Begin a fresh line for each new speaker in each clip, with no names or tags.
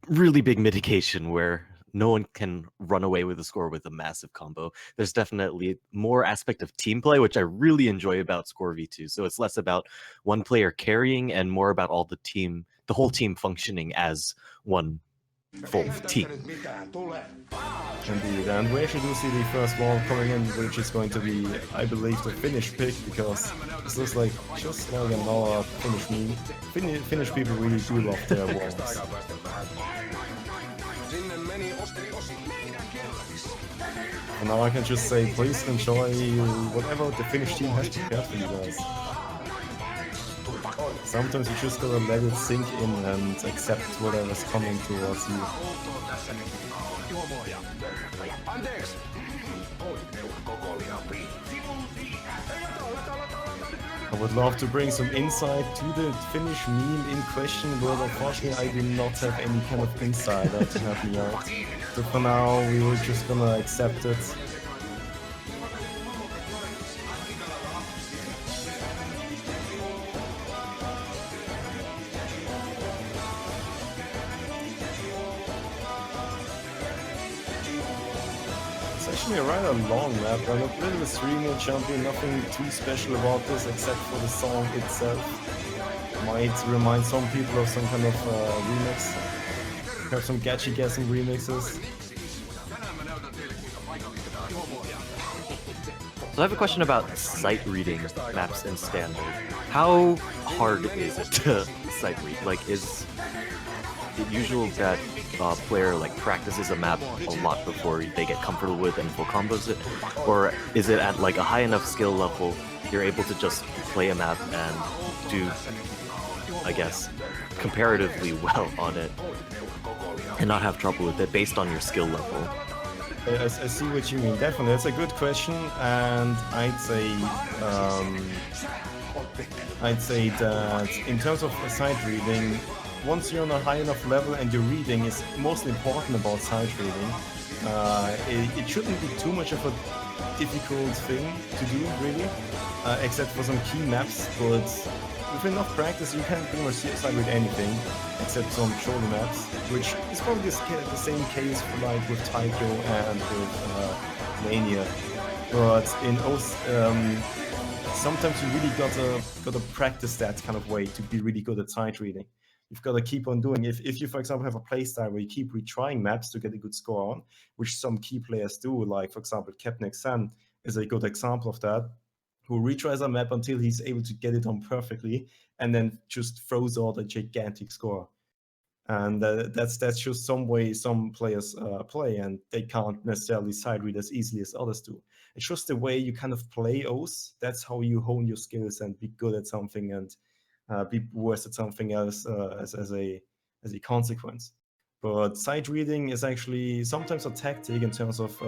really big mitigation where no one can run away with a score with a massive combo. There's definitely more aspect of team play, which I really enjoy about Score V2. So it's less about one player carrying and more about all the whole team functioning as one full team.
Indeed, and we actually do see the first wall coming in, which is going to be, I believe, the Finnish pick, because this looks like just like another Finnish meme. Finnish people really do love their walls. And now I can just say, please enjoy whatever the Finnish team has prepared for you guys. Sometimes you just gotta let it sink in and accept whatever's coming towards you. I would love to bring some insight to the Finnish meme in question, but unfortunately I do not have any kind of insider to help me out. So for now, we were just gonna accept it. It's actually a rather long map. I'm a bit of a streamer champion, nothing too special about this except for the song itself. Might remind some people of some kind of remix. Perhaps some Gachi-guessing remixes.
So I have a question about sight reading maps in Standard. How hard is it to sight read? Like, is it usual that a player like practices a map a lot before they get comfortable with and full combos it? Or is it at like a high enough skill level you're able to just play a map and do, I guess, comparatively well on it and not have trouble with it based on your skill level?
I see what you mean. Definitely, that's a good question, and I'd say that in terms of sight reading, once you're on a high enough level and your reading is most important about sight reading, it shouldn't be too much of a difficult thing to do, really, except for some key maps. But with enough practice, you can pretty much sight read anything except some shoulder maps, which is probably the same case for, like with Taiko and with Mania. But in sometimes you really gotta practice that kind of way to be really good at sight reading. You've got to keep on doing. If you, for example, have a playstyle where you keep retrying maps to get a good score on, which some key players do, like for example, Captain Xan is a good example of that, who retries a map until he's able to get it on perfectly, and then just throws out a gigantic score. And that's just some way some players play, and they can't necessarily sight read as easily as others do. It's just the way you kind of play O's. That's how you hone your skills and be good at something and be worse at something else as a consequence. But sight reading is actually sometimes a tactic in terms of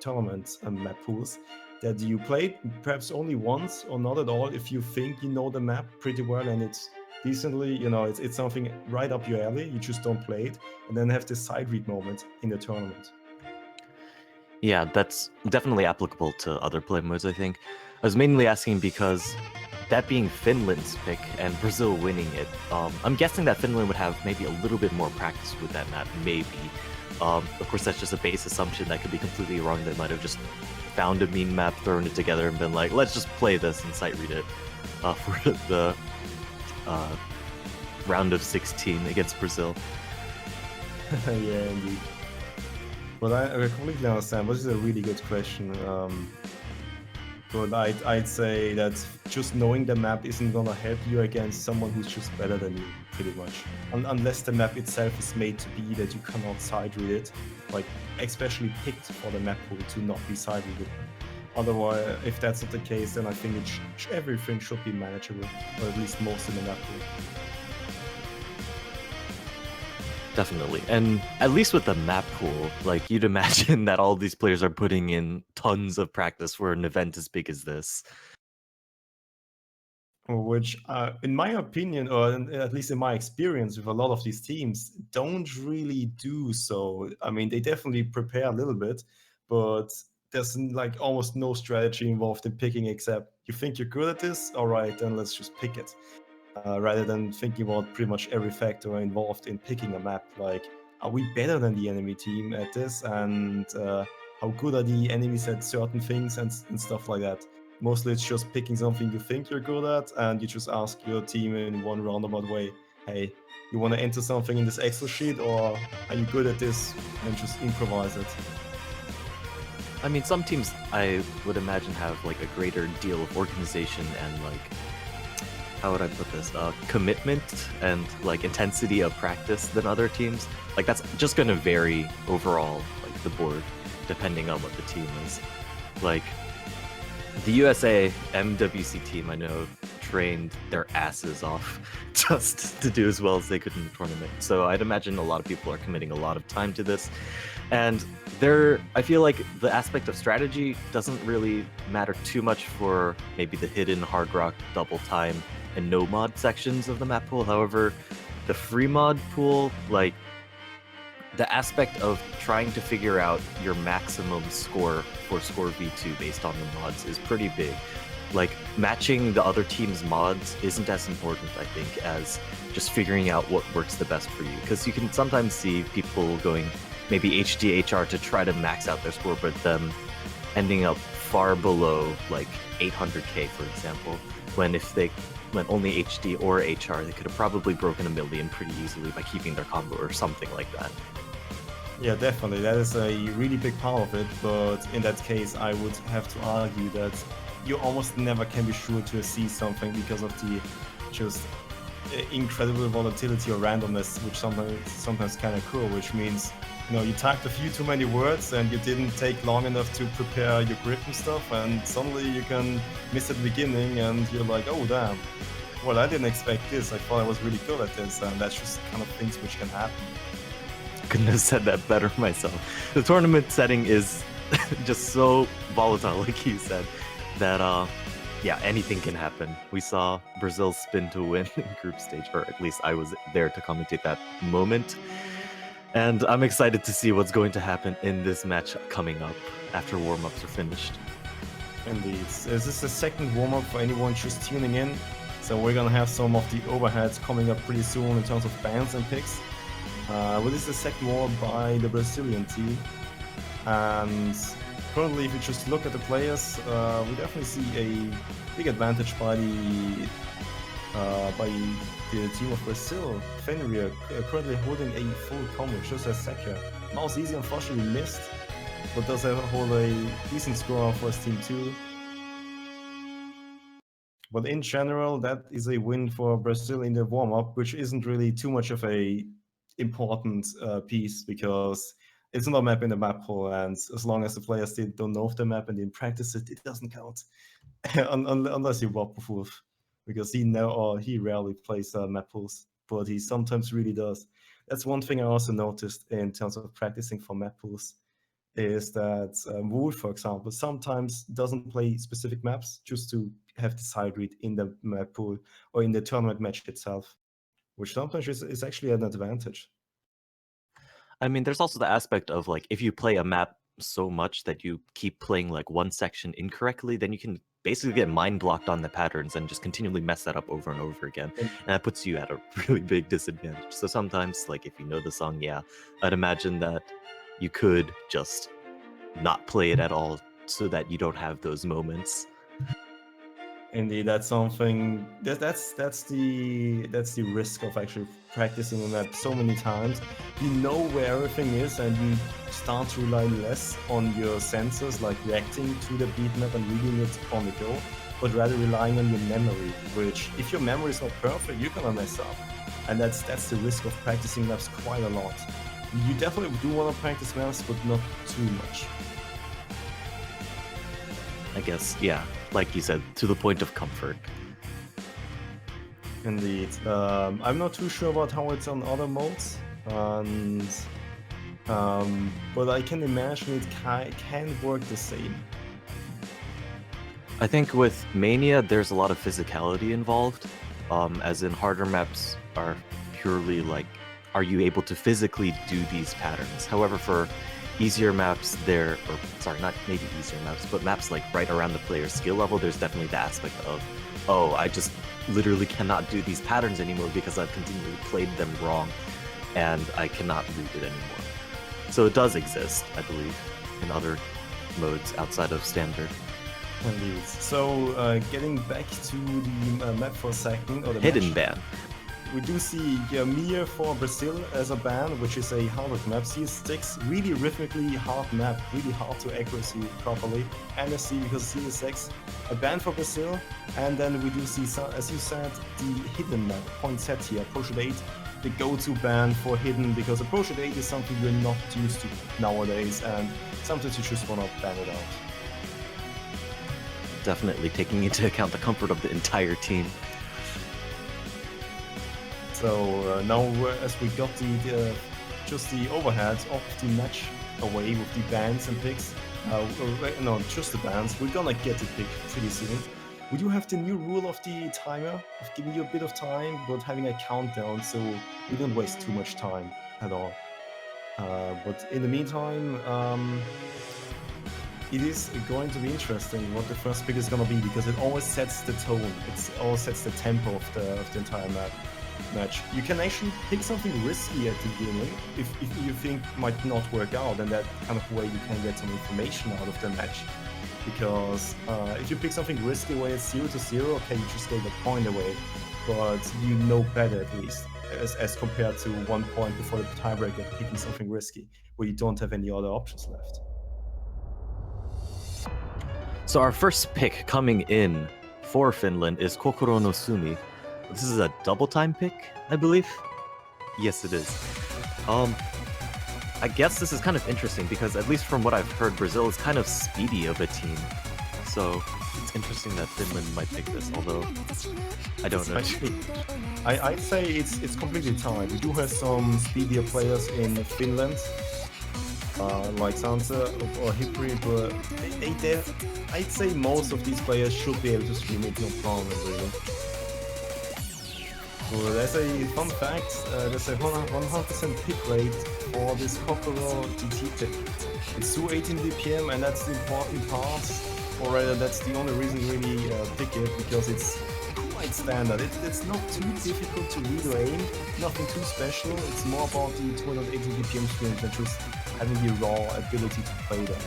tournament map pools that you play perhaps only once or not at all if you think you know the map pretty well and it's decently, it's something right up your alley. You just don't play it, and then have this sight read moment in the tournament.
Yeah, that's definitely applicable to other play modes, I think. I was mainly asking because that being Finland's pick and Brazil winning it, I'm guessing that Finland would have maybe a little bit more practice with that map, maybe. Of course, that's just a base assumption that could be completely wrong. They might have just found a mean map, thrown it together, and been like, let's just play this and sight read it for the round of 16 against Brazil.
Yeah, indeed. But I completely understand. This is a really good question. But I'd say that just knowing the map isn't gonna help you against someone who's just better than you, pretty much. Unless the map itself is made to be that you cannot sight read it, like especially picked for the map pool to not be sight readed. Otherwise, if that's not the case, then I think everything should be manageable, or at least most in the map pool.
Definitely. And at least with the map pool, like you'd imagine that all these players are putting in tons of practice for an event as big as this.
Which, in my opinion, or at least in my experience with a lot of these teams, don't really do so. I mean, they definitely prepare a little bit, but there's like almost no strategy involved in picking except you think you're good at this, all right, then let's just pick it. Rather than thinking about pretty much every factor involved in picking a map. Like, are we better than the enemy team at this, and how good are the enemies at certain things and stuff like that. Mostly it's just picking something you think you're good at, and you just ask your team in one roundabout way, hey, you want to enter something in this Excel sheet, or are you good at this, and just improvise it.
I mean, some teams I would imagine have like a greater deal of organization and like, how would I put this, commitment and like intensity of practice than other teams. Like that's just going to vary overall, like the board, depending on what the team is. Like the USA MWC team, I know, trained their asses off just to do as well as they could in the tournament. So I'd imagine a lot of people are committing a lot of time to this. And I feel like the aspect of strategy doesn't really matter too much for maybe the hidden hard rock, double time, and no mod sections of the map pool. However, the free mod pool, like the aspect of trying to figure out your maximum score for score V2 based on the mods is pretty big. Like matching the other team's mods isn't as important, I think, as just figuring out what works the best for you. Because you can sometimes see people going maybe HDHR to try to max out their score, but them ending up far below like 800k, for example, when if they went only HD or HR, they could have probably broken 1 million pretty easily by keeping their combo or something like that.
Yeah, definitely. That is a really big part of it, but in that case, I would have to argue that you almost never can be sure to see something because of the just incredible volatility or randomness, which sometimes can occur, which means, you know, you typed a few too many words and you didn't take long enough to prepare your grip and stuff, and suddenly you can miss at the beginning and you're like, oh damn, well, I didn't expect this, I thought I was really good at this, and that's just kind of things which can happen.
Couldn't have said that better myself. The tournament setting is just so volatile, like you said, that yeah, anything can happen. We saw Brazil spin to win in group stage, or at least I was there to commentate that moment. And I'm excited to see what's going to happen in this match coming up after warm-ups are finished.
Indeed. This is the second warm-up for anyone just tuning in. So we're gonna have some of the overheads coming up pretty soon in terms of bans and picks. Well, this is the second warm-up by the Brazilian team. And currently, if you just look at the players, we definitely see a big advantage by the team of Brazil. Fenrir currently holding a full combo, just as Sekka. Mouse Easy unfortunately missed, but does hold a decent score for his team too. But in general, that is a win for Brazil in the warm-up, which isn't really too much of a important piece because it's not a map in the map pool, and as long as the players don't know of the map and didn't practice it, it doesn't count. Unless you Warmup, because he rarely plays map pools, but he sometimes really does. That's one thing I also noticed in terms of practicing for map pools, is that Wolf, for example, sometimes doesn't play specific maps just to have the side read in the map pool or in the tournament match itself, which sometimes is actually an advantage.
I mean, there's also the aspect of like, if you play a map so much that you keep playing like one section incorrectly, then you can basically get mind blocked on the patterns and just continually mess that up over and over again. And that puts you at a really big disadvantage. So sometimes, like, if you know the song, yeah, I'd imagine that you could just not play it at all so that you don't have those moments.
Indeed, that's something that's the risk of actually practicing on that so many times. You know where everything is, and you start to rely less on your senses, like reacting to the beat map and reading it on the go, but rather relying on your memory. Which, if your memory is not perfect, you're gonna mess up, and that's the risk of practicing maps quite a lot. You definitely do want to practice maps, but not too much.
I guess, yeah, like you said, to the point of comfort.
Indeed. I'm not too sure about how it's on other modes, and but I can imagine it can work the same.
I think with Mania, there's a lot of physicality involved, as in harder maps are purely like, are you able to physically do these patterns? However, for easier maps not maybe easier maps, but maps like right around the player's skill level, there's definitely the aspect of, oh, I just literally cannot do these patterns anymore because I've continually played them wrong. and I cannot read it anymore. So it does exist, I believe, in other modes outside of standard.
Indeed. So, getting back to the map for a second, or the
Hidden
match,
ban.
we do see Mir for Brazil as a ban, which is a hard map. CS6, really rhythmically hard map, really hard to accuracy properly. NSC because CS6, a ban for Brazil, and then we do see, as you said, the hidden map, point set here, Approach 8, the go-to ban for hidden, because Approach 8 is something we're not used to nowadays, and sometimes you just want to ban it out.
Definitely taking into account the comfort of the entire team.
So now, as we got just the overhead of the match away with the bans and picks, no, just the bans, we're gonna get the pick pretty soon. We do have the new rule of the timer, of giving you a bit of time, but having a countdown, so we don't waste too much time at all. But in the meantime, it is going to be interesting what the first pick is gonna be, because it always sets the tone. It always sets the tempo of the entire match. You can actually pick something risky at the beginning if you think might not work out, and that kind of way you can get some information out of the match. Because if you pick something risky where it's 0-0, okay, you just gave a point away, but you know better at least, as compared to 1 point before the tiebreaker picking something risky where you don't have any other options left.
So our first pick coming in for Finland is Kokoro no Sumi. This is a double time pick, I believe. Yes, it is. I guess this is kind of interesting because, at least from what I've heard, Brazil is kind of speedy of a team. So it's interesting that Finland might pick this, although I don't know.
I'd say it's completely tied. We do have some speedier players in Finland, like Sansa or Hipri, but I'd say most of these players should be able to stream it, no problem, really. So there's a fun fact, there's a 100% pick rate for this Kokoro GT pick. It's 218 BPM, and that's the important part, or rather that's the only reason you really pick it, because it's quite standard. It's not too difficult to read or aim, nothing too special. It's more about the 280 BPM streams and just having the raw ability to play that.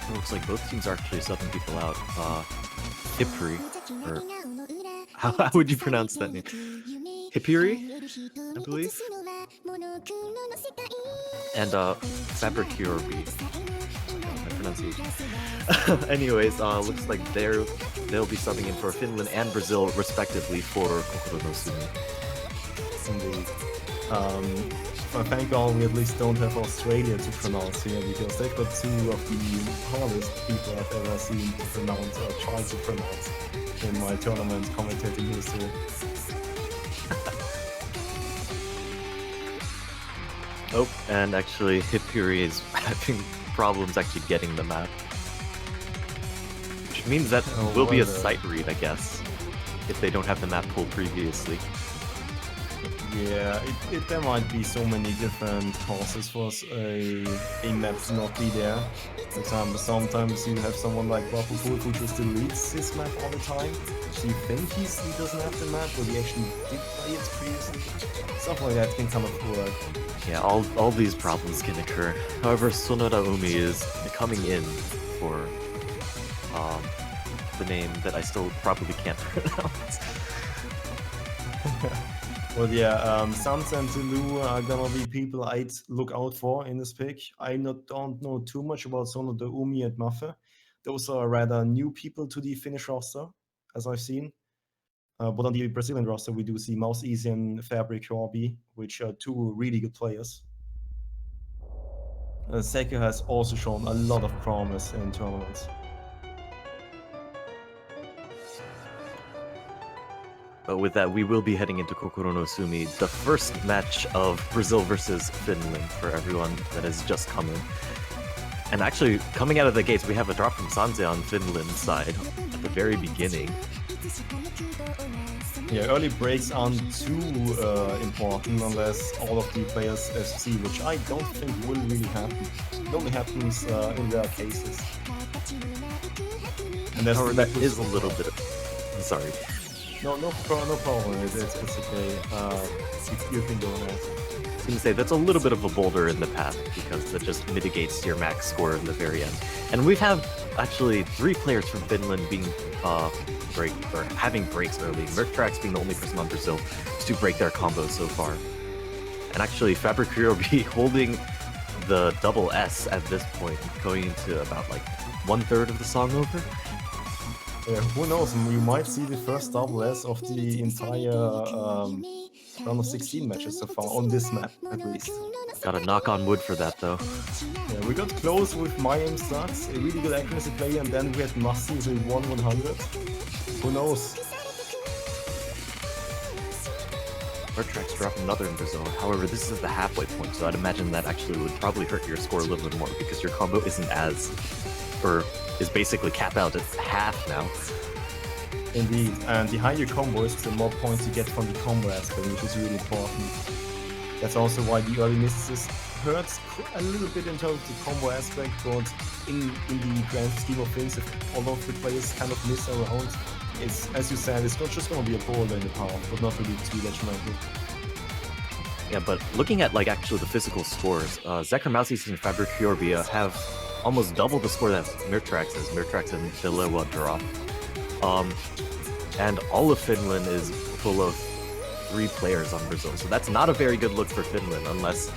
It looks like both teams are actually subbing people out. Hipri, or how would you pronounce that name? Hipiri, I believe. And Fabricurbi. My pronunciation. Anyways, looks like they'll be subbing in for Finland and Brazil respectively for Kokoro no Sumi.
Indeed. Thank God we at least don't have Australia to pronounce here, because they've got two of the hardest people I've ever seen to pronounce or try to pronounce in my tournament commentating history.
Oh, and actually Hipiri is having problems actually getting the map. Which means that will be a sight read, I guess, if they don't have the map pulled previously.
Yeah, there might be so many different causes for a map to not be there. For example, sometimes you have someone like Warmup who just deletes his map all the time. So you think he doesn't have the map, but he actually did play it previously. Stuff like that can kind of work.
Yeah, all these problems can occur. However, Sonoda Umi is coming in for the name that I still probably can't pronounce.
Well, yeah, Sansa and Zulu are gonna be people I'd look out for in this pick. I don't know too much about Sonoda Umi and Maffe. Those are rather new people to the Finnish roster, as I've seen. But on the Brazilian roster, we do see Mouse Easy and Fabric Orbi, which are two really good players. Seika has also shown a lot of promise in tournaments.
But with that, we will be heading into Kokoro no Sumi, the first match of Brazil versus Finland for everyone that has just come in. And actually, coming out of the gates, we have a drop from Sanze on Finland's side at the very beginning.
Yeah, early breaks aren't too important unless all of the players FC, which I don't think will really happen. It only happens in rare cases. And
However, that is a little bit of... I'm sorry.
No problem. It's okay. You can go ahead.
I was gonna say that's a little bit of a boulder in the path because that just mitigates your max score in the very end. And we've had actually 3 players from Finland being having breaks early. Mertrax being the only person on Brazil to break their combos so far. And actually Fabricuro be holding the double S at this point, going into about like 1/3 of the song over.
Yeah, who knows? You might see the first double S of the entire round of 16 matches so far on this map, at least.
Gotta knock on wood for that though.
Yeah, we got close with my aim stats, a really good accuracy play, and then we had Massi with 1/100. Who knows?
Mertrax dropped another in Brazil. However, this is the halfway point, so I'd imagine that actually would probably hurt your score a little bit more because your combo isn't as, or is basically capped out at half now.
Indeed, and the higher your combo is, the more points you get from the combo aspect, which is really important. That's also why the early misses hurts a little bit in terms of the combo aspect, but in the grand scheme of things, if all of the players kind of miss around, it's, as you said, it's not just going to be a boulder in the path, but not really too detrimental.
Yeah, but looking at like actually the physical scores, Zekr Mausis and Fabricuro have almost double the score that Mertrax is. Mertrax and Dilewa drop. And all of Finland is full of 3 players on Brazil, so that's not a very good look for Finland unless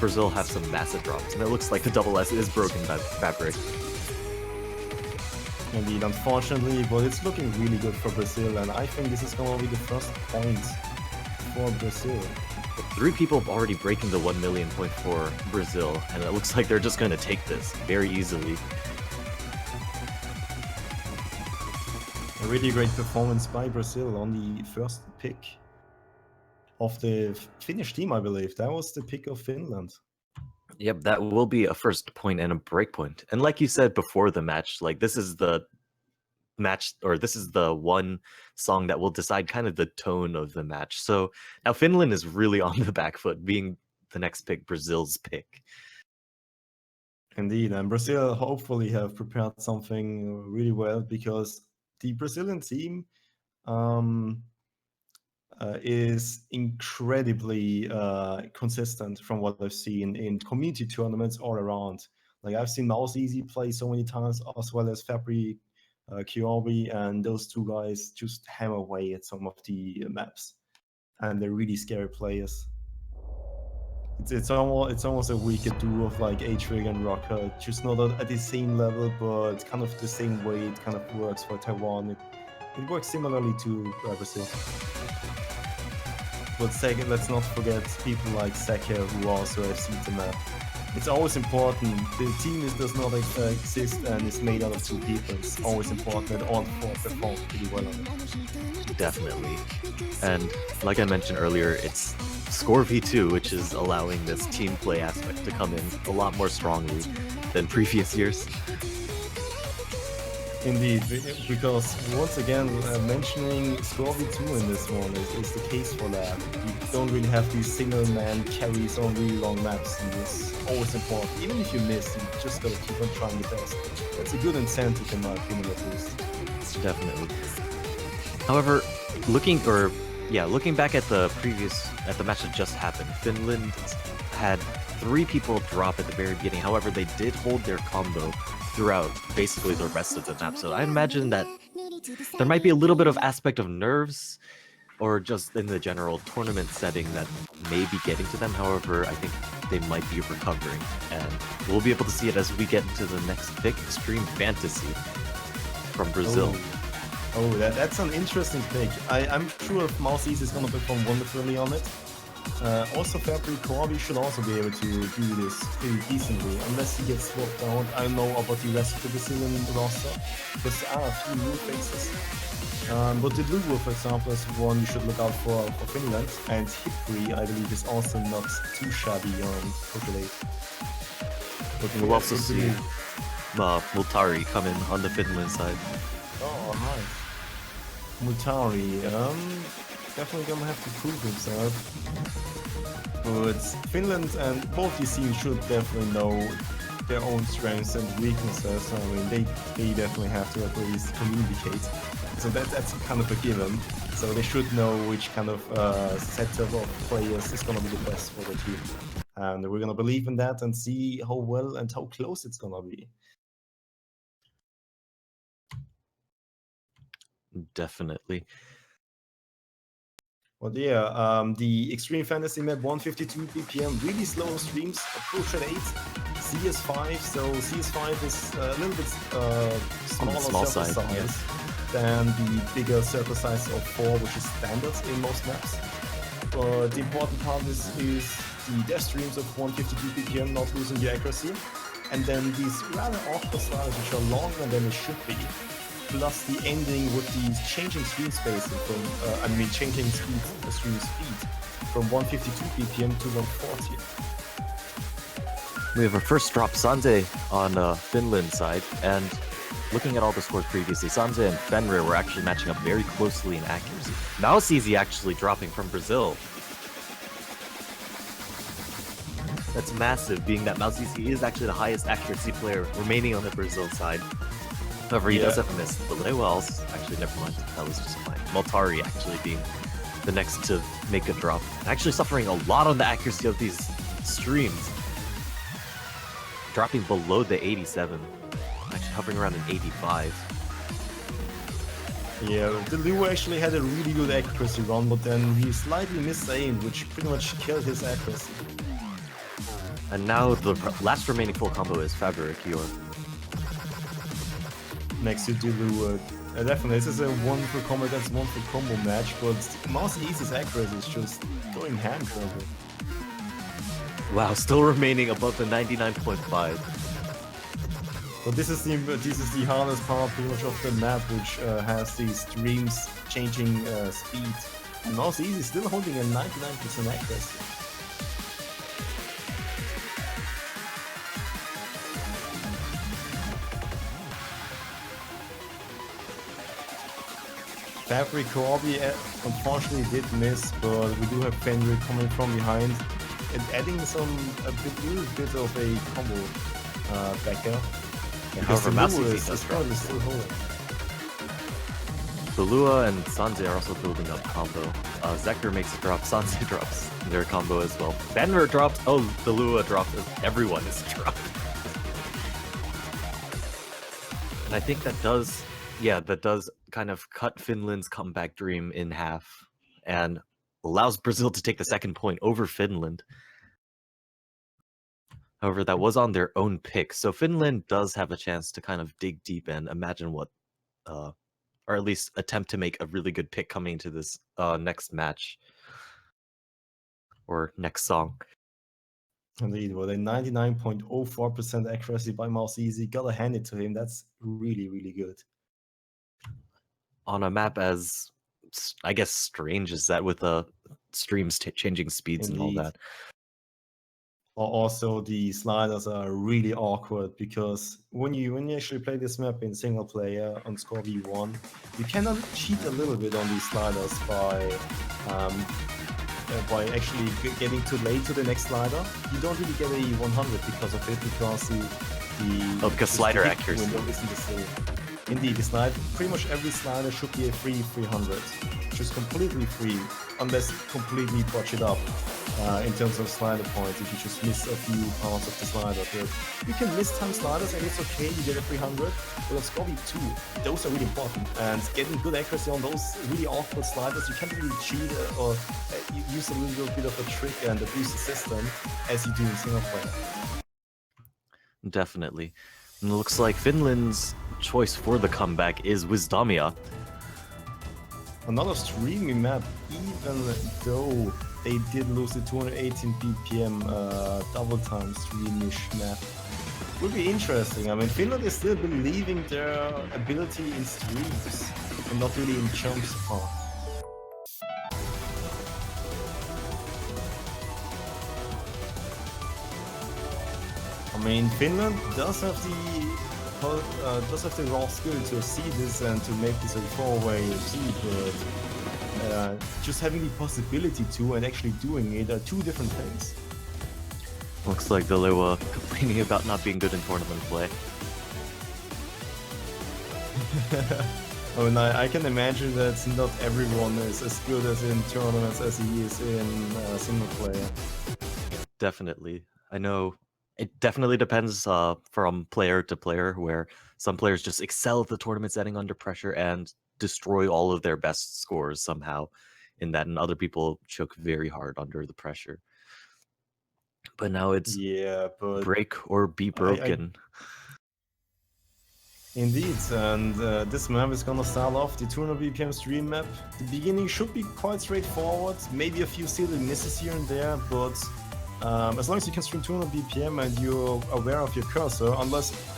Brazil have some massive drops. And it looks like the double S is broken by Fabric.
Indeed, unfortunately, but it's looking really good for Brazil, and I think this is going to be the first point for Brazil.
3 people have already breaking the 1 million point for Brazil, and it looks like they're just going to take this very easily.
A really great performance by Brazil on the first pick of the Finnish team, I believe. That was the pick of Finland.
Yep, that will be a first point and a break point. And like you said before the match, like this is the match, or this is the one song that will decide kind of the tone of the match. So now Finland is really on the back foot, being the next pick, Brazil's pick.
Indeed, and Brazil hopefully have prepared something really well, because the Brazilian team is incredibly consistent from what I've seen in community tournaments all around. Like I've seen Mouse Easy play so many times, as well as Fabri, Kiobi, and those 2 guys just hammer away at some of the maps, and they're really scary players. It's almost a wicked duo of like H-Rig and Rocker, just not at the same level, but kind of the same way it kind of works for Taiwan. It works similarly to Brazil. But second, let's not forget people like Seke, who also have seen the map. It's always important. The team does not exist and is made out of 2 people. It's always important that all 4 perform pretty well on it.
Definitely. And like I mentioned earlier, it's Score V2, which is allowing this team play aspect to come in a lot more strongly than previous years.
Indeed, because once again, mentioning Score V2 in this one is the case for that. You don't really have these single-man carries on really long maps, and it's always important. Even if you miss, you just gotta keep on trying your best. That's a good incentive in my opinion, at least.
Definitely. However, looking back at the match that just happened, Finland had 3 people drop at the very beginning. However, they did hold their combo throughout basically the rest of the map. So I imagine that there might be a little bit of aspect of nerves, or just in the general tournament setting, that may be getting to them. However, I think they might be recovering, and we'll be able to see it as we get into the next pick, Extreme Fantasy from Brazil.
Oh, that's an interesting pick. I'm sure if Mouse East is going to perform wonderfully on it. Also, Fabri Corby should also be able to do this pretty decently, unless he gets swapped out. I don't know about the rest of the Brazilian roster, because there are a few new faces. But the Lugo, for example, is one you should look out for Finland, and Hipri, I believe, is also not too shabby on Populate.
We'll also see Multari come in on the Finland side.
Oh, nice. Multari, definitely gonna have to prove himself. But Finland and both these teams should definitely know their own strengths and weaknesses. I mean, they definitely have to at least communicate. So that's kind of a given. So they should know which kind of setup of players is going to be the best for the team. And we're going to believe in that and see how well and how close it's going to be.
Definitely.
Well, yeah, the Extreme Fantasy map 152 BPM, really slow streams, approach at 8, CS5, so CS5 is a little bit smaller
small
circle
side,
size than the bigger circle size of 4, which is standard in most maps. But the important part is the death streams of 152 BPM not losing the accuracy, and then these rather awkward sliders which are longer than they should be, plus the ending with these changing stream spacing from, changing stream speed from 152 BPM to 140.
We have our first drop, Sanze on Finland side, and looking at all the scores previously, Sanze and Fenrir were actually matching up very closely in accuracy. Mouse Easy actually dropping from Brazil. That's massive, being that Mouse Easy is actually the highest accuracy player remaining on the Brazil side. However, he does have missed the Lewells. Actually, never mind. That was just fine. Maltari actually being the next to make a drop. Actually suffering a lot on the accuracy of these streams. Dropping below the 87. Actually hovering around an 85.
Yeah, the Lua actually had a really good accuracy run, but then he slightly missed-aimed, which pretty much killed his accuracy.
And now the last remaining full combo is Fabric, your
next to Dilu. Definitely, this is a one for combo, that's one for combo match, but Mouse Easy's accuracy is just going ham for him.
Wow, still remaining above the 99.5.
But this is the hardest part pretty much of the map, which has these streams changing speed. And Mouse Easy is still holding a 99% accuracy. Fabric Corby unfortunately did miss, but we do have Fenrir coming from behind and adding a little bit of a combo backer.
However, Mouse Easy
is probably still holding.
Belua and Sanze are also building up combo. Zeker makes a drop, Sanze drops their combo as well. Fenrir drops, oh, Belua drops, everyone is dropped. And I think that does kind of cut Finland's comeback dream in half and allows Brazil to take the second point over Finland. However, that was on their own pick, so Finland does have a chance to kind of dig deep and imagine what, or at least attempt to make a really good pick coming into this next match or next song.
Indeed, with a 99.04% accuracy by Mouse Easy, gotta hand it to him. That's really, really good.
On a map as, I guess, strange as that, with streams changing speeds and all that.
Also, the sliders are really awkward because when you actually play this map in single player on score v1, you cannot cheat a little bit on these sliders by actually getting too late to the next slider. You don't really get a 100 because of it, because
because slider accuracy
window isn't the same. Indeed, pretty much every slider should be a free 300, which is completely free, unless completely botch it up in terms of slider points, if you just miss a few parts of the slider. But you can miss time sliders and it's okay, you get a 300, but on score v2, those are really important. And getting good accuracy on those really awkward sliders, you can't really cheat or use a little bit of a trick and abuse the system as you do in single player.
Definitely. And it looks like Finland's choice for the comeback is Wisdomia.
Another streamy map, even though they did lose the 218 BPM double time streamish map. Will be interesting. I mean, Finland is still believing their ability in streams and not really in jumps apart. I mean, Finland does have the raw skill to see this and to make this a 4-way seed, but just having the possibility to and actually doing it are two different things.
Looks like the Lewa complaining about not being good in tournament play.
Oh, and I can imagine that not everyone is as good as in tournaments as he is in single player.
Definitely. I know it definitely depends from player to player, where some players just excel at the tournament setting under pressure and destroy all of their best scores somehow in that, and other people choke very hard under the pressure. But now it's
Yeah, but
break or be broken.
Indeed, and this map is gonna start off the 200 BPM stream map. The beginning should be quite straightforward, maybe a few silly misses here and there, but as long as you can stream 200 BPM and you're aware of your cursor,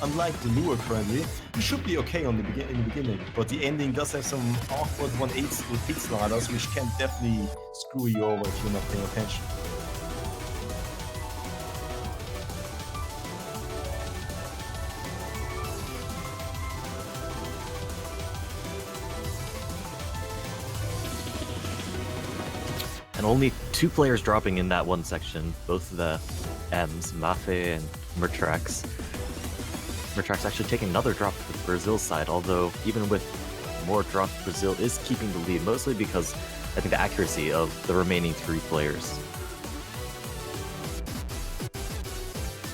unlike the lure currently, you should be okay in the beginning. But the ending does have some awkward 1/8 repeat sliders, which can definitely screw you over if you're not paying attention.
And only 2 players dropping in that one section, both the M's, Mafe and Mertrax. Mertrax actually taking another drop with Brazil's side, although even with more drops, Brazil is keeping the lead, mostly because I think the accuracy of the remaining 3 players.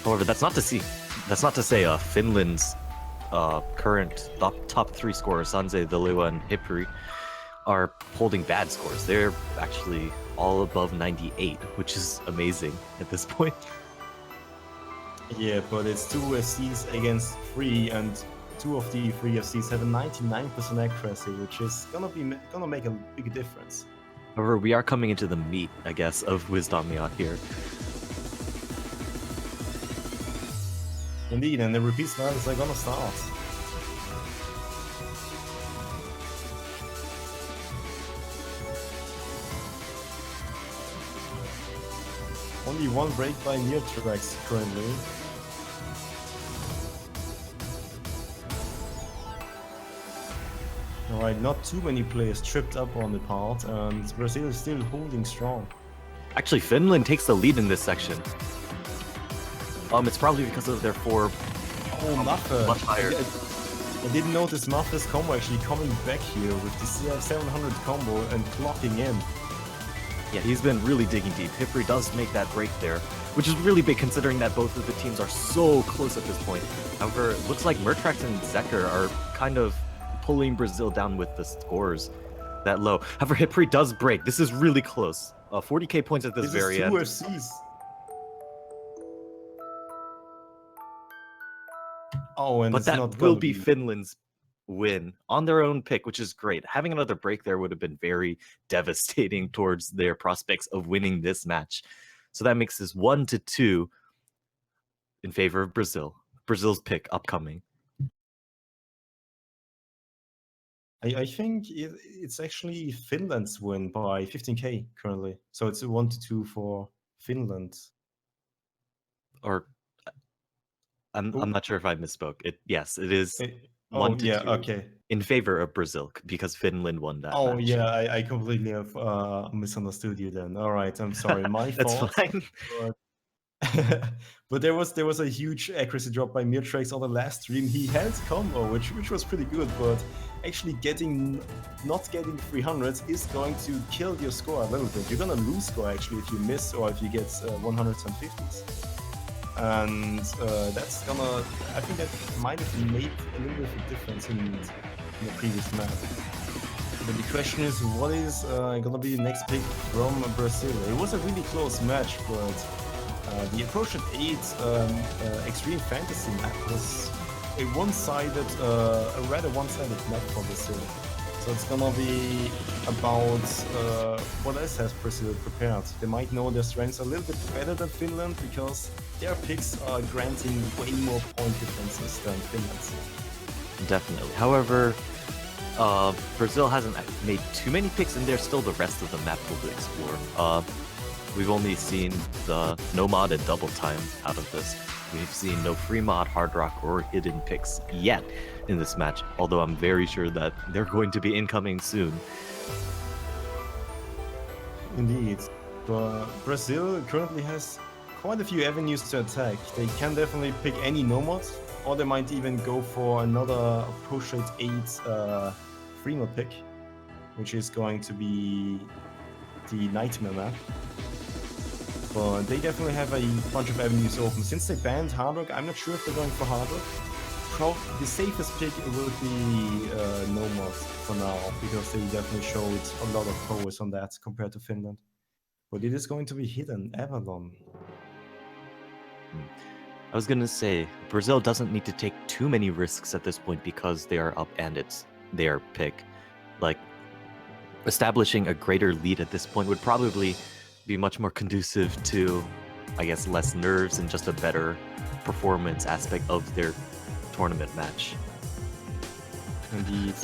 However, that's not to say Finland's current top 3 scorers, Sanze, Delewa, and Hipri, are holding bad scores. They're actually all above 98, which is amazing at this point.
Yeah, but it's 2 FCs against 3, and 2 of the 3 FCs have a 99% accuracy, which is gonna make a big difference.
However, we are coming into the meat, I guess, of Wisdomion here.
Indeed, and the repeat sliders are gonna start. Only 1 break by Neotrax currently. Alright, not too many players tripped up on the part, and Brazil is still holding strong.
Actually, Finland takes the lead in this section. It's probably because of their 4
Maffe.
much higher.
I didn't notice Maffe's combo actually coming back here with the CF700 combo and clocking in.
Yeah, he's been really digging deep. Hipri does make that break there, which is really big considering that both of the teams are so close at this point. However, it looks like Mertrax and Zeker are kind of pulling Brazil down with the scores that low. However, Hipri does break. This is really close. 40k points at this very end.
This is 2 FCs. Oh, and
But
it's
that
not
will
gonna
be Finland's win on their own pick, which is great. Having another break there would have been very devastating towards their prospects of winning this match. So that makes this 1-2 in favor of Brazil. Brazil's pick upcoming.
I think it's actually Finland's win by 15k currently. So it's a 1-2 for Finland.
Or I'm not sure if I misspoke. Yes, it is 1-2
okay.
in favor of Brazil because Finland won that
Oh
match.
yeah, I completely have misunderstood you then. All right, I'm sorry, my fault.
That's fine.
But there was a huge accuracy drop by Mirtrax on the last stream. He had combo, which was pretty good, but actually not getting 300s is going to kill your score a little bit. You're gonna lose score actually if you miss or if you get 100s and 50s. And I think that might have made a little bit of a difference in the previous map. But the question is, what is gonna be the next pick from Brazil? It was a really close match, but the Approach at 8 Extreme Fantasy map was a rather one-sided map for Brazil. So it's gonna be about what else has Brazil prepared. They might know their strengths a little bit better than Finland because their picks are granting way more point differences than Finland's.
Definitely. However, Brazil hasn't made too many picks, and there's still the rest of the map to explore. We've only seen the no mod and double time out of this. We've seen no free mod, hard rock, or hidden picks yet in this match, although I'm very sure that they're going to be incoming soon.
Indeed. But Brazil currently has quite a few avenues to attack. They can definitely pick any nomad, or they might even go for another Approach at 8 Freeman pick, which is going to be the Nightmare map. But they definitely have a bunch of avenues open. Since they banned Hard Rock, I'm not sure if they're going for Hard Rock. The safest pick would be Nomad for now, because they definitely showed a lot of prowess on that compared to Finland. But it is going to be Hidden Avalon.
I was gonna say, Brazil doesn't need to take too many risks at this point because they are up and it's their pick. Like, establishing a greater lead at this point would probably be much more conducive to, I guess, less nerves and just a better performance aspect of their tournament match.
Indeed.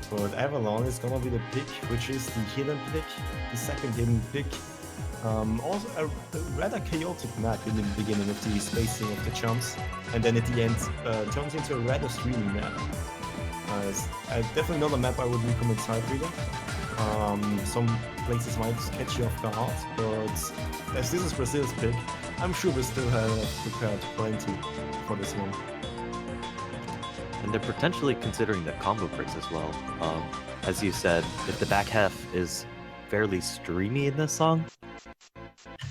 But Avalon is gonna be the pick, which is the hidden pick, the second hidden pick. Also a rather chaotic map in the beginning with the spacing of the jumps, and then at the end turns into a rather streamy map. Definitely not a map I would recommend side reading. Some places might catch you off guard, but as this is Brazil's pick, I'm sure we still have prepared plenty for this one.
And they're potentially considering the combo breaks as well. As you said, if the back half is fairly streamy in this song,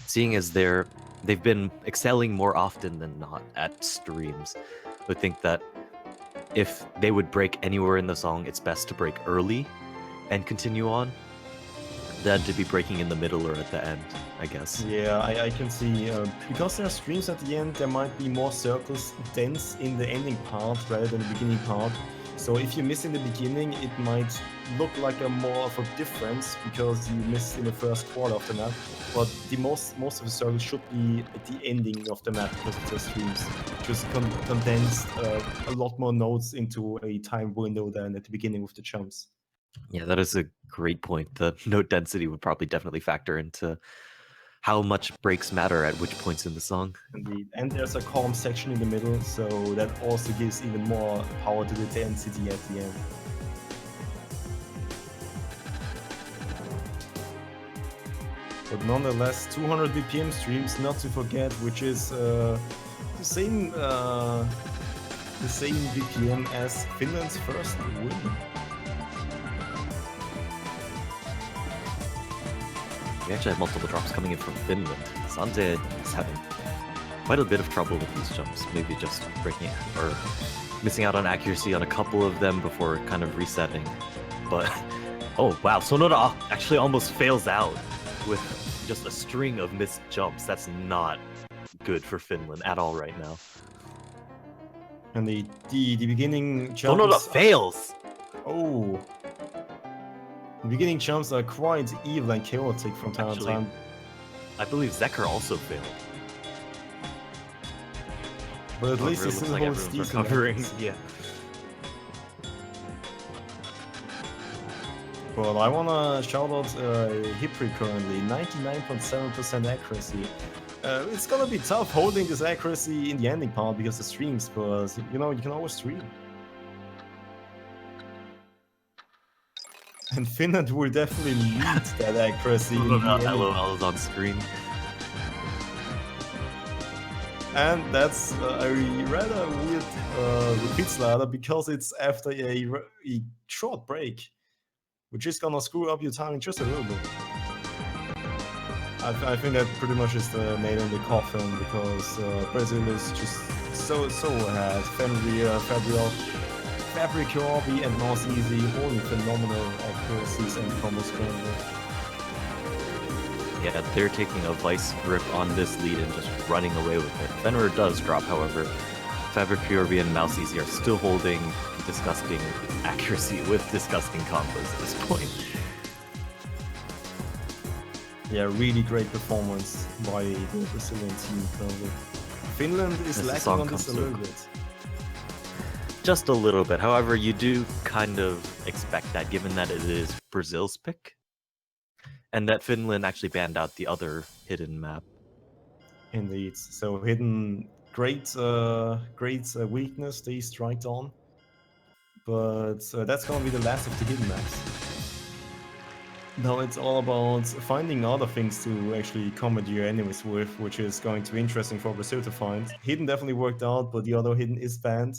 seeing as they've been excelling more often than not at streams, I would think that if they would break anywhere in the song, it's best to break early and continue on than to be breaking in the middle or at the end, I guess.
Yeah, I can see. Because there are streams at the end, there might be more circles dense in the ending part rather than the beginning part. So if you miss in the beginning, it might look like a more of a difference because you missed in the first quarter of the map. But the most of the circles should be at the ending of the map because it's a streams. Just condensed a lot more nodes into a time window than at the beginning with the jumps.
Yeah, that is a great point. The note density would probably definitely factor into how much breaks matter at which points in the song.
Indeed. And there's a calm section in the middle, so that also gives even more power to the density at the end. But nonetheless, 200 BPM streams, not to forget, which is the same BPM as Finland's first win.
We actually have multiple drops coming in from Finland. Sante is having quite a bit of trouble with these jumps, maybe just breaking it or missing out on accuracy on a couple of them before kind of resetting. But oh wow, Sonoda actually almost fails out with just a string of missed jumps. That's not good for Finland at all right now.
And the beginning jump
Sonoda fails!
Oh. The beginning jumps are quite evil and chaotic from time to time.
I believe Zeker also failed.
But at least he still holds decent
recovering. Yeah.
Well, I wanna shout out Hipri currently, 99.7% accuracy. It's gonna be tough holding this accuracy in the ending part because the streams, but you know, you can always stream. And Finland will definitely lead that accuracy.
LOL is on screen.
And that's a rather weird repeat slider because it's after a short break, which is gonna screw up your timing just a little bit. I think that pretty much is the nail in the coffin because Brazil is just so ahead. Fenrir, Fabric Kirby and Mouse Easy, holding phenomenal accuracies and combos currently.
Yeah, they're taking a vice grip on this lead and just running away with it. Fenrir does drop, however. Fabric Kirby and Mouse Easy are still holding disgusting accuracy with disgusting combos at this point.
Yeah, really great performance by the Brazilian team currently. Finland is lacking on this a little bit.
Just a little bit. However, you do kind of expect that given that it is Brazil's pick and that Finland actually banned out the other hidden map.
Indeed. So hidden, great weakness they striked on. But that's going to be the last of the hidden maps. Now it's all about finding other things to actually combat your enemies with, which is going to be interesting for Brazil to find. Hidden definitely worked out, but the other hidden is banned.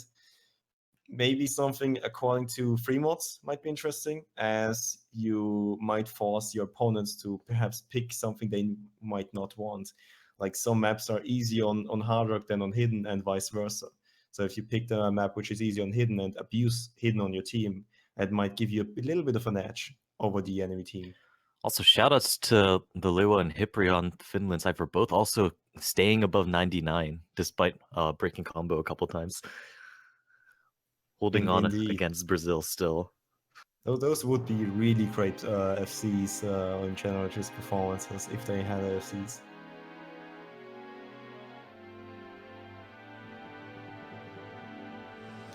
maybe something according to free mods might be interesting, as you might force your opponents to perhaps pick something they might not want. Like some maps are easy on hard rock than on hidden, and vice versa. So if you pick a map which is easy on hidden and abuse hidden on your team, it might give you a little bit of an edge over the enemy team.
Also, shoutouts to the Lewa and Hipri on Finland side for both also staying above 99 despite breaking combo a couple times. Holding on
Indeed.
against Brazil still.
Those would be really great FCs in general, just performances if they had FCs.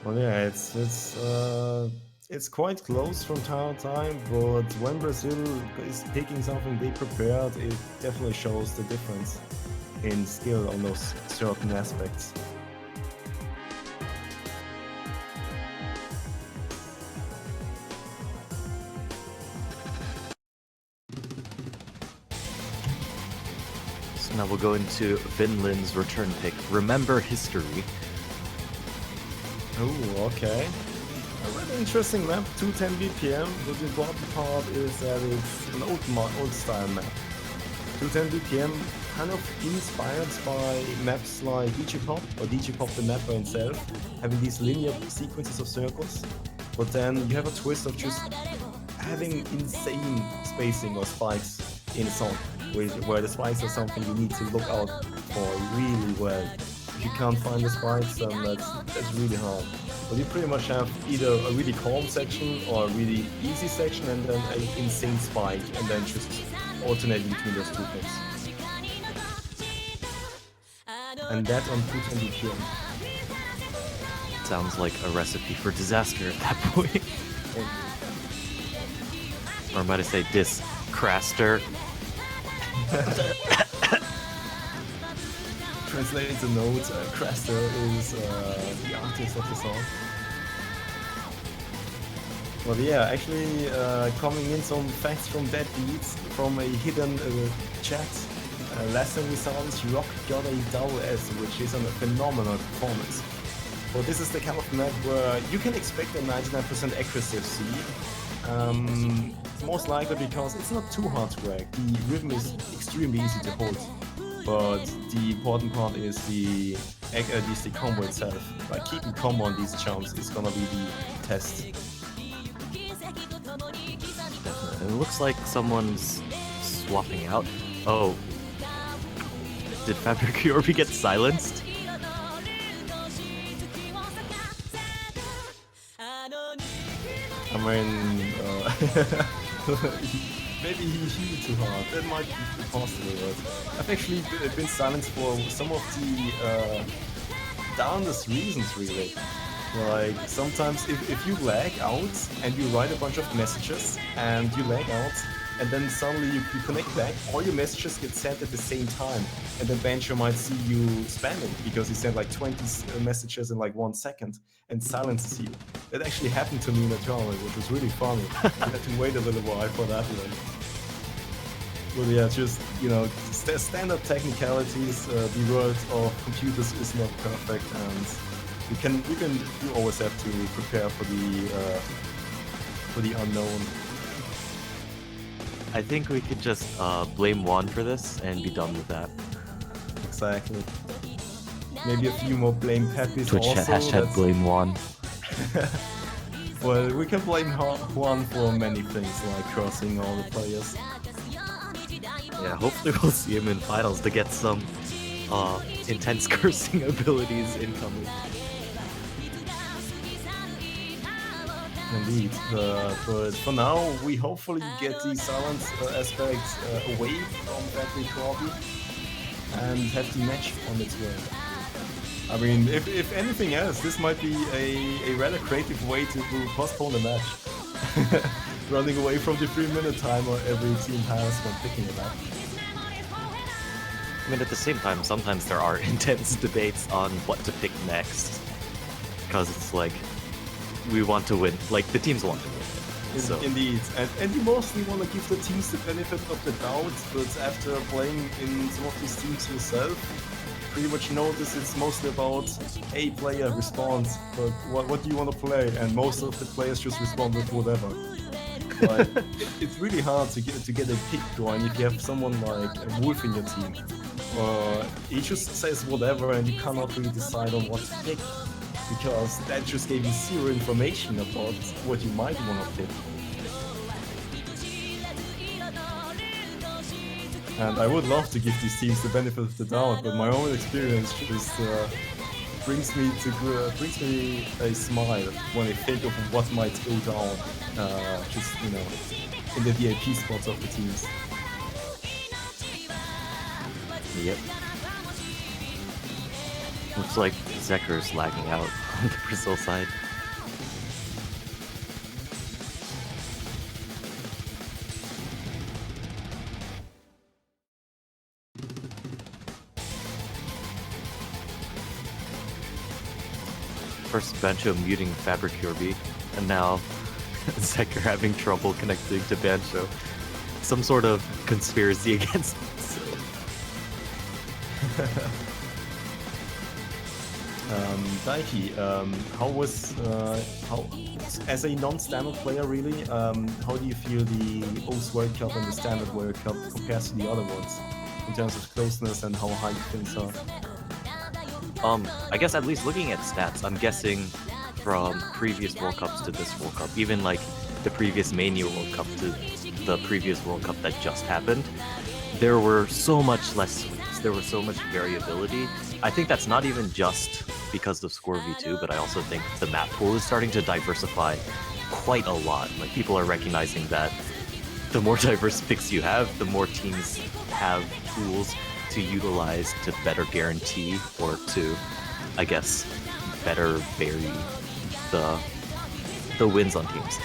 Well, yeah, it's quite close from time to time, but when Brazil is picking something they prepared, it definitely shows the difference in skill on those certain aspects.
So now we'll go into Finland's return pick. Remember history.
Oh, okay. A really interesting map, 210 BPM, but the important part is that it's an old style map. 210 BPM kind of inspired by maps like DigiPop, or DigiPop the mapper himself, having these linear sequences of circles, but then you have a twist of just having insane spacing or spikes in a song, where the spikes are something you need to look out for really well. If you can't find the spikes, then that's really hard. But you pretty much have either a really calm section or a really easy section and then an insane spike, and then just alternating between those two things. And that on 210 BPM.
Sounds like a recipe for disaster at that point. Or might I say discraster?
Translating the note, Craster is the artist of the song. Well, yeah, actually coming in some facts from that beats from a hidden chat. Last time we saw this, Rock got a double S, which is a phenomenal performance. But this is the kind of map where you can expect a 99% accuracy. Most likely because it's not too hard to wreck. The rhythm is extremely easy to hold. But the important part is the combo itself. Like keeping combo on these jumps is gonna be the test.
Definitely. It looks like someone's swapping out. Oh. Did Fabric Yorbi get silenced?
I mean, maybe he healed too hard. That might be possible, but I've actually been silenced for some of the darndest reasons, really. Like, sometimes if you lag out and you write a bunch of messages and you lag out, and then suddenly you connect back, all your messages get sent at the same time, and then Banjo might see you spamming because he sent like 20 messages in like 1 second and silences you. That actually happened to me in a tournament, which was really funny. I had to wait a little while for that one. But yeah, just, you know, standard technicalities. The world of computers is not perfect, and you always have to prepare for the unknown.
I think we could just blame Juan for this and be done with that.
Exactly. Maybe a few more blame Peppies
Twitch
also.
hashtag blame Juan.
Well, we can blame Juan for many things, like cursing all the players.
Yeah, hopefully we'll see him in finals to get some intense cursing abilities incoming.
Indeed, but for now, we hopefully get the silence aspect away from Patrick Corby and have the match on its way. I mean, if anything else, this might be a rather creative way to postpone the match. Running away from the 3-minute timer every team has when picking a map.
I mean, at the same time, sometimes there are intense debates on what to pick next. Because it's like, we want to win. Like, the teams want to win. So.
Indeed. And you mostly want to give the teams the benefit of the doubt, but after playing in some of these teams yourself, pretty much noticed it's mostly about a player responds, but what do you want to play? And most of the players just respond with whatever. Like, it's really hard to get a pick going if you have someone like a Wolf in your team. He just says whatever and you cannot really decide on what to pick, because that just gave you zero information about what you might want to pick. And I would love to give these teams the benefit of the doubt, but my own experience just brings me a smile when I think of what might go down, just, you know, in the VIP spots of the teams.
Yep. Looks like Zekker's lagging out on the Brazil side. First Bancho muting Fabric Yorby, and now Zekker having trouble connecting to Bancho. Some sort of conspiracy against Brazil.
Daiki, as a non-standard player, really, how do you feel the O's World Cup and the Standard World Cup compares to the other ones in terms of closeness and how high things are?
I guess at least looking at stats, I'm guessing from previous World Cups to this World Cup, even like the previous Mania World Cup to the previous World Cup that just happened, there were so much less sweeps, there was so much variability. I think that's not even just because of Score V2, but I also think the map pool is starting to diversify quite a lot. Like, people are recognizing that the more diverse picks you have, the more teams have tools to utilize to better guarantee or to, I guess, better vary the wins on teams.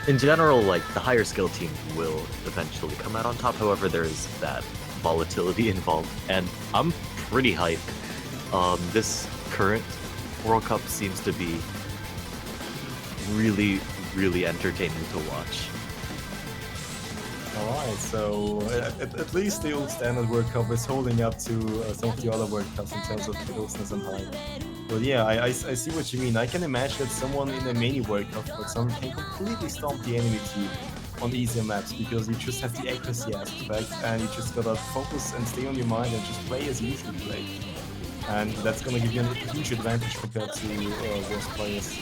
In general, like, the higher skill team will eventually come out on top. However, there is that volatility involved, and I'm pretty hyped. This current World Cup seems to be really, really entertaining to watch.
Alright, so at least the old Standard World Cup is holding up to some of the other World Cups in terms of closeness and hype. But yeah, I see what you mean. I can imagine that someone in a mini World Cup, for example, can completely stomp the enemy team on easier maps, because you just have the accuracy aspect and you just gotta focus and stay on your mind and just play as you usually play. And that's gonna give you a huge advantage compared to worse players.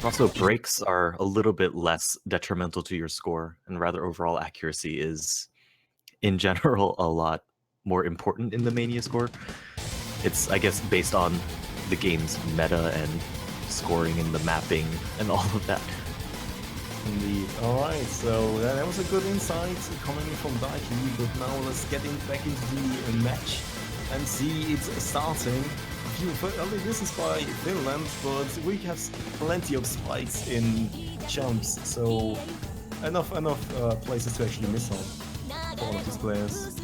Also, breaks are a little bit less detrimental to your score, and rather overall accuracy is, in general, a lot more important in the Mania score. It's, I guess, based on the game's meta and scoring and the mapping and all of that.
Indeed. Alright, so that was a good insight coming in from Daiki, but now let's get back into the match and see it's starting. This is by Finland, but we have plenty of spikes in jumps, so enough places to actually miss on for all of these players.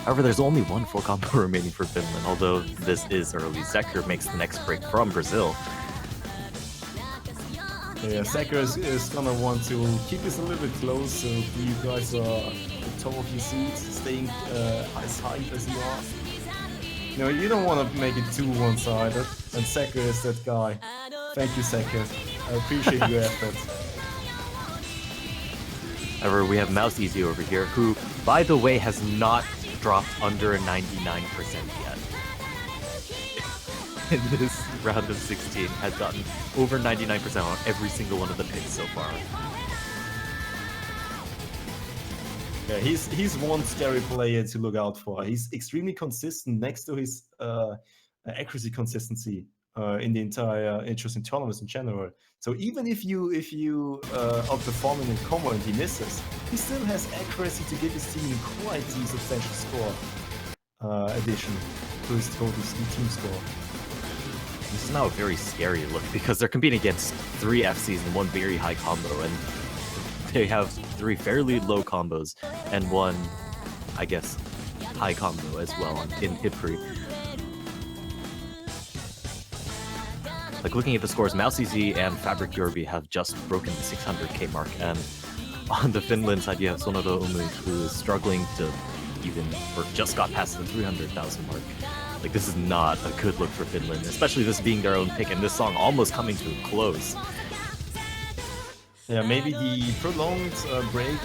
However, there's only one full combo remaining for Finland, although this is early. Zekker makes the next break from Brazil.
Yeah, Zekker is gonna want to keep this a little bit close, so you guys are at the top of your seats, staying as high as you are. You know, you don't want to make it too one-sided, and Zekker is that guy. Thank you, Zekker. I appreciate your effort.
However, we have Mouse Easy over here, who, by the way, has not dropped under a 99% yet. In this round of 16, has gotten over 99% on every single one of the picks so far.
Yeah, he's one scary player to look out for. He's extremely consistent next to his accuracy consistency in the entire interesting tournaments in general. So even if you outperform in a combo and he misses, he still has accuracy to give his team quite a substantial score addition to his total team score.
This is now a very scary look because they're competing against 3 FCs and 1 very high combo, and they have 3 fairly low combos and 1, I guess, high combo as well in Hipri. Like, looking at the scores, Mousey and Fabric Yorby have just broken the 600k mark, and on the Finland side you have Sonoda Umu, who is struggling to even or just got past the 300,000 mark. Like, this is not a good look for Finland, especially this being their own pick and this song almost coming to a close.
Yeah, maybe the prolonged break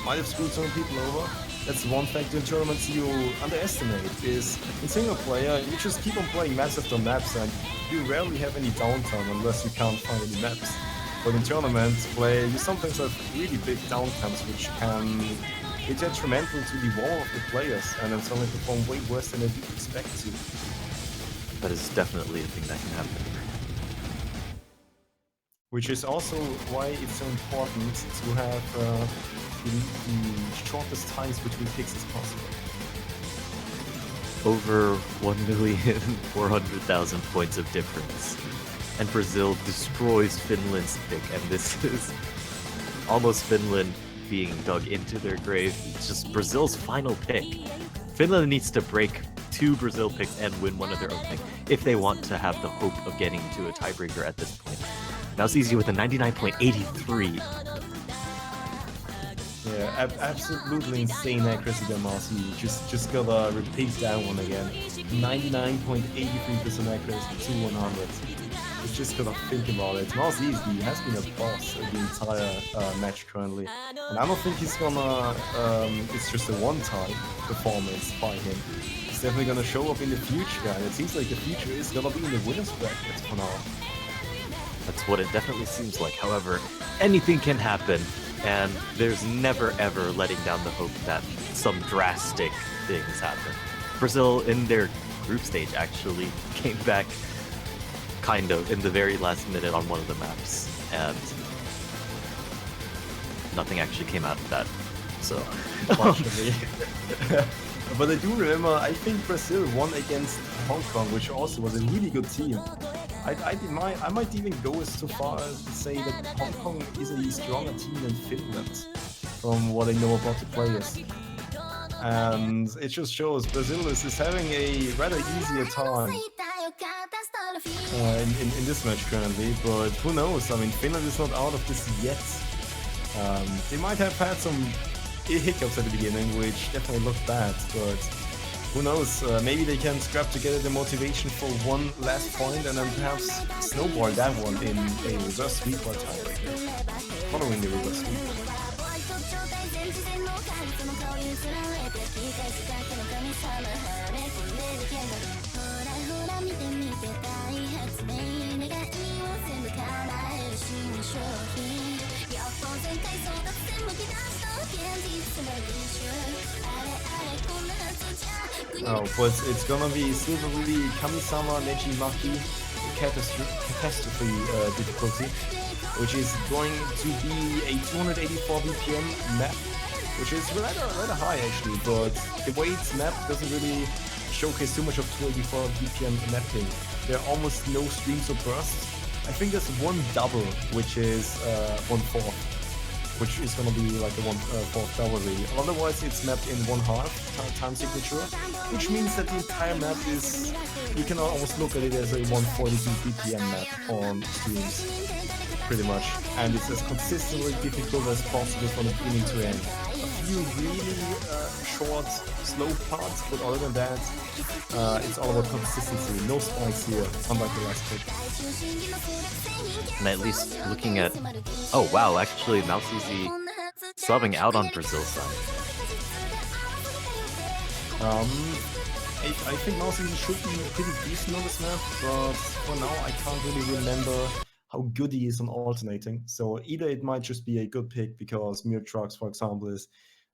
might have screwed some people over. That's one factor in tournaments you underestimate, is in single player, you just keep on playing maps after maps and you rarely have any downtime unless you can't find any maps. But in tournament play, you sometimes have really big downtimes which can be detrimental to the wall of the players and then suddenly perform way worse than they expect to.
That is definitely a thing that can happen.
Which is also why it's so important to have the shortest times between picks as possible.
Over 1,400,000 points of difference. And Brazil destroys Finland's pick, and this is almost Finland being dug into their grave. It's just Brazil's final pick. Finland needs to break 2 Brazil picks and win one of their own picks if they want to have the hope of getting to a tiebreaker at this point. Now it's easy with a 99.83.
Yeah, absolutely insane accuracy by Marcy. Just gotta repeat that one again. 99.83% accuracy to 100. Just gotta think about it. Marcy has been a boss the entire match currently, and I don't think he's gonna. It's just a one-time performance by him. He's definitely gonna show up in the future, and it seems like the future is gonna be in the winners bracket for now.
That's what it definitely seems like. However, anything can happen, and there's never ever letting down the hope that some drastic things happen. Brazil, in their group stage, actually came back kind of in the very last minute on one of the maps, and nothing actually came out of that. So,
unfortunately. But I do remember, I think Brazil won against Hong Kong, which also was a really good team. I might even go as so far as to say that Hong Kong is a stronger team than Finland, from what I know about the players. And it just shows Brazil is having a rather easier time in this match currently, but who knows? I mean, Finland is not out of this yet. They might have had some hiccups at the beginning, which definitely looked bad, but who knows? Maybe they can scrap together the motivation for one last point and then perhaps snowball that one in a reverse sweep or tiebreaker, following the reverse sweep. Oh, but it's gonna be Silverly Kamisama Nejimaki catastrophe difficulty, which is going to be a 284 BPM map, which is rather high actually, but the weight map doesn't really showcase too much of 284 BPM mapping. There are almost no streams or bursts. I think there's one double, which is 1/4. Which is going to be like a 1/4 double really. Otherwise, it's mapped in 1/2 time signature, which means that the entire map is, you can almost look at it as a 142 BPM map on streams, pretty much. And it's as consistently difficult as possible from the beginning to end. A few really short, slow parts, but other than that, it's all about consistency. No spikes here, unlike the last pick.
And at least looking at, oh wow, actually Mouse Easy subbing out on Brazil's side.
I think Mouse Easy should be pretty decent on this map, but for now I can't really remember how good he is on alternating. So either it might just be a good pick because Mir Trucks, for example, is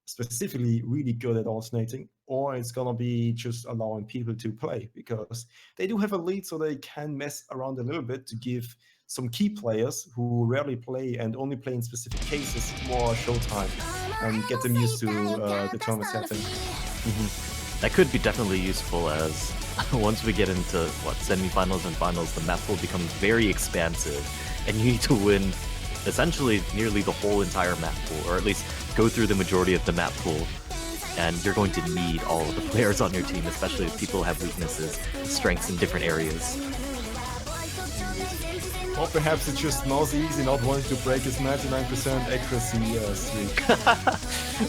specifically really good at alternating, or it's gonna be just allowing people to play because they do have a lead, so they can mess around a little bit to give some key players who rarely play and only play in specific cases more showtime and get them used to the tournament setting.
That could be definitely useful, as once we get into semifinals and finals, the map pool becomes very expansive, and you need to win essentially nearly the whole entire map pool, or at least go through the majority of the map pool. And you're going to need all of the players on your team, especially if people have weaknesses, strengths in different areas.
Or perhaps it's just Mouse Easy not wanting to break his 99% accuracy streak.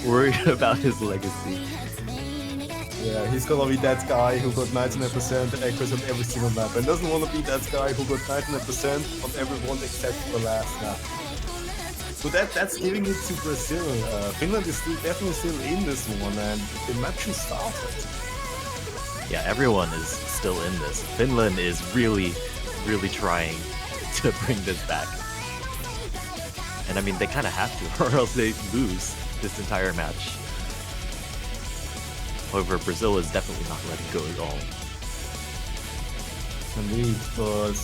Worried about his legacy.
Yeah, he's gonna be that guy who got 99% accuracy on every single map, and doesn't want to be that guy who got 99% on every one except for the last map. So that's giving it to Brazil. Finland is definitely still in this one, and the match just started.
Yeah, everyone is still in this. Finland is really, really trying to bring this back. And I mean, they kind of have to, or else they lose this entire match. However, Brazil is definitely not letting go at all.
Indeed, but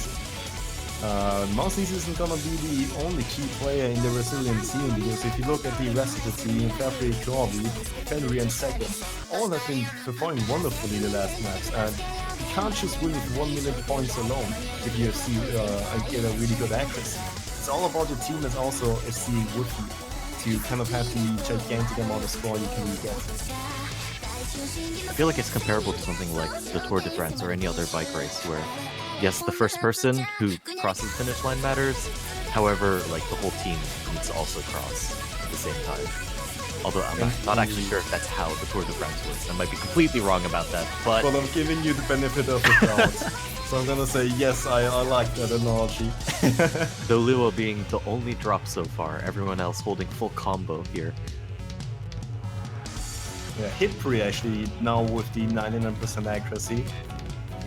Mouses isn't gonna be the only key player in the Brazilian team, because if you look at the rest of the team, Fabri, Corby, Henry and Second, all have been performing wonderfully in the last match, and you can't just win with 1 million points alone if you get a really good accuracy. It's all about the team that's also FC with you to kind of have the gigantic amount of score you can really get.
I feel like it's comparable to something like the Tour de France or any other bike race where, yes, the first person who crosses the finish line matters. However, like the whole team needs to also cross at the same time. Although I'm not actually sure if that's how the Tour de France works. I might be completely wrong about that, but
I'm giving you the benefit of the doubt. So I'm gonna say yes, I like that analogy.
the Lua being the only drop so far, everyone else holding full combo here.
Yeah, Hipri actually now with the 99% accuracy.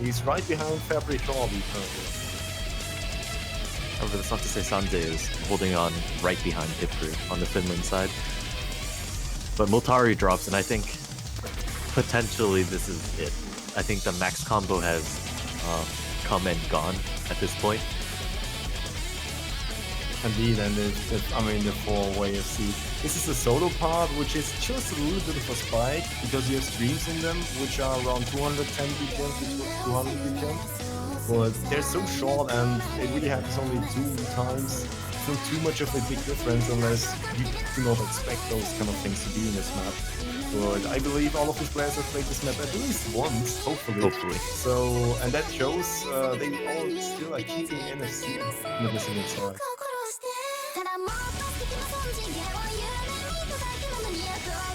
He's right behind Fabri Corby currently.
However, that's not to say Sanze is holding on right behind Hipri on the Finland side. But Multari drops, and I think potentially this is it. I think the max combo has come and gone at this point.
Indeed, and the four-way FC. This is the solo part, which is just a little bit of a spike, because you have streams in them, which are around 210 BPM to 200 BPM. But they're so short, and it really happens only 2 times. It's not too much of a big difference, unless you do not expect those kind of things to be in this map. But I believe all of these players have played this map at least once, hopefully. So, and that shows they all still are keeping NFC in the Brazilian side.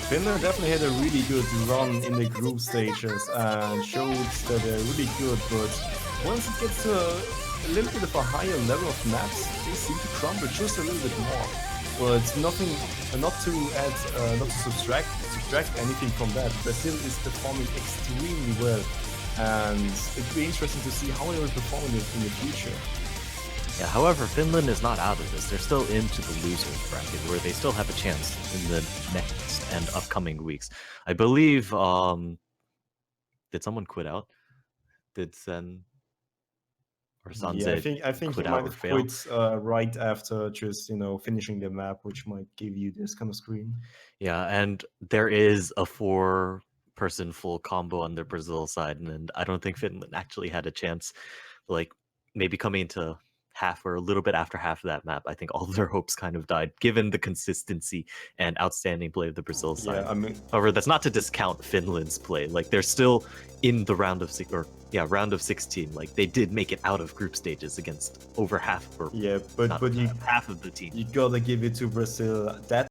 Finland definitely had a really good run in the group stages and showed that they're really good, but once it gets to a little bit of a higher level of maps, they seem to crumble just a little bit more. But nothing, not to subtract anything from that. Brazil is performing extremely well, and it'd be interesting to see how they will perform in the future.
Yeah, however, Finland is not out of this. They're still into the losers bracket, where they still have a chance in the next and upcoming weeks. I believe, did someone quit out? Did Sen or Sanze
I think
quit
he
out
might
or
have
fail?
quit right after just, finishing the map, which might give you this kind of screen.
Yeah, and there is a 4-person full combo on the Brazil side, and I don't think Finland actually had a chance. Like, maybe coming into half or a little bit after half of that map, I think all of their hopes kind of died, given the consistency and outstanding play of the Brazil side.
Yeah, I mean,
however, that's not to discount Finland's play. Like, they're still in the round of 16. Like, they did make it out of group stages against over half, or
yeah, but
half of the team.
you gotta give it to Brazil. That